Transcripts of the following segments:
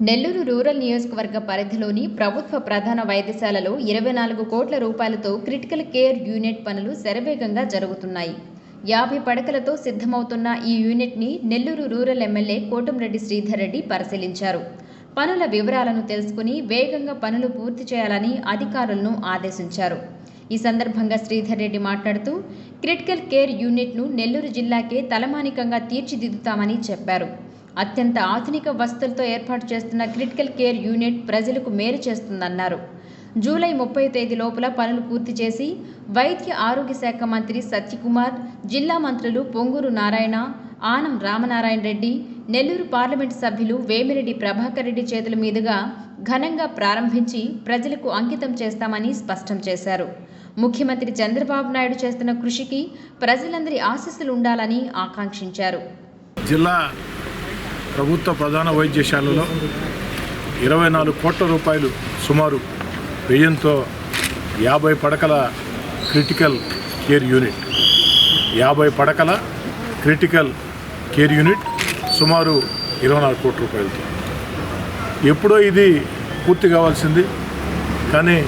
Nellore rural నియోజకవర్గ పరిధిలోని ప్రభుత్వ ప్రధాన వైద్యశాలలో 24 కోట్ల రూపాయలతో క్రిటికల్ కేర్ యూనిట్ పనులు శరవేగంగా జరుగుతున్నాయి. 50 పడకలతో సిద్ధమవుతున్న ఈ యూనిట్ని నెల్లూరు రూరల్ ఎమ్మెల్యే కోటంరెడ్డి శ్రీధర్ రెడ్డి పరిశీలించారు. పనుల వివరాలను తెలుసుకుని వేగంగా పనులు పూర్తి చేయాలని అధికారులను ఆదేశించారు. ఈ సందర్భంగా శ్రీధర్ రెడ్డి మాట్లాడుతూ క్రిటికల్ కేర్ యూనిట్ను నెల్లూరు జిల్లాకే తలమానికంగా తీర్చిదిద్దుతామని చెప్పారు. అత్యంత ఆధునిక వసతులతో ఏర్పాటు చేస్తున్న క్రిటికల్ కేర్ యూనిట్ ప్రజలకు మేలు చేస్తుందన్నారు. జూలై 30 తేదీ లోపల పనులు పూర్తి చేసి వైద్య ఆరోగ్య శాఖ మంత్రి సత్యకుమార్, జిల్లా మంత్రులు పొంగూరు నారాయణ, ఆనం రామనారాయణ రెడ్డి, నెల్లూరు పార్లమెంటు సభ్యులు వేమిరెడ్డి ప్రభాకర్ రెడ్డి చేతుల మీదుగా ఘనంగా ప్రారంభించి ప్రజలకు అంకితం చేస్తామని స్పష్టం చేశారు. ముఖ్యమంత్రి చంద్రబాబు నాయుడు చేస్తున్న కృషికి ప్రజలందరి ఆశీస్సులు ఉండాలని ఆకాంక్షించారు. జిల్లా ప్రభుత్వ ప్రధాన వైద్యశాలలో 24 కోట్ల రూపాయలు సుమారు వ్యయంతో 50 పడకల క్రిటికల్ కేర్ యూనిట్ 50 పడకల క్రిటికల్ కేర్ యూనిట్ సుమారు 24 కోట్ల రూపాయలతో ఎప్పుడో ఇది పూర్తి కావాల్సింది. కానీ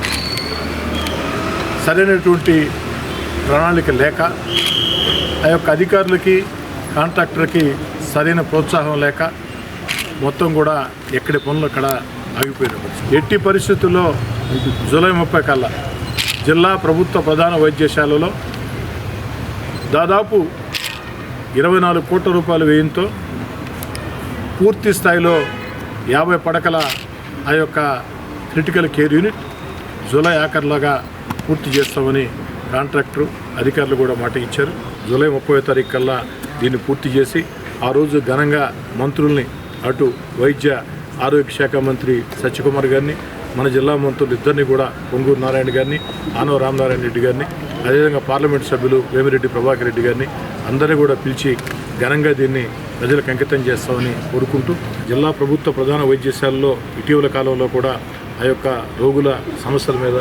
సరైనటువంటి ప్రణాళిక లేక ఆ యొక్క అధికారులకి కాంట్రాక్టర్కి సరైన ప్రోత్సాహం లేక మొత్తం కూడా ఎక్కడి పనులు అక్కడ ఆగిపోయినాయి. ఎట్టి పరిస్థితుల్లో జూలై 30 కల్లా జిల్లా ప్రభుత్వ ప్రధాన వైద్యశాలలో దాదాపు 24 కోట్ల రూపాయల వ్యయంతో పూర్తి స్థాయిలో 50 పడకల ఆ యొక్క క్రిటికల్ కేర్ యూనిట్ జూలై ఆఖరిలాగా పూర్తి చేస్తామని కాంట్రాక్టర్ అధికారులు కూడా మాట ఇచ్చారు. జూలై 30వ తారీఖు కల్లా దీన్ని పూర్తి చేసి ఆ రోజు ఘనంగా మంత్రుల్ని అటు వైద్య ఆరోగ్య శాఖ మంత్రి సత్యకుమార్ గారిని, మన జిల్లా మంత్రులు ఇద్దరిని కూడా పొంగూరు నారాయణ గారిని, ఆనవ రామనారాయణ రెడ్డి గారిని, అదేవిధంగా పార్లమెంటు సభ్యులు వేమిరెడ్డి ప్రభాకర్ రెడ్డి గారిని అందరినీ కూడా పిలిచి ఘనంగా దీన్ని ప్రజలకు అంకితం చేస్తామని కోరుకుంటూ, జిల్లా ప్రభుత్వ ప్రధాన వైద్యశాలలో ఇటీవల కాలంలో కూడా ఆ యొక్క రోగుల సమస్యల మీద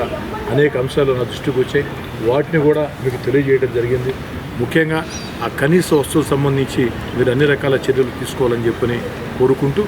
అనేక అంశాలు నా దృష్టికి వచ్చాయి. వాటిని కూడా మీకు తెలియజేయడం జరిగింది. ముఖ్యంగా ఆ కనీస వస్తువులకు సంబంధించి మీరు అన్ని రకాల చర్యలు తీసుకోవాలని చెప్పని కోరుకుంటూ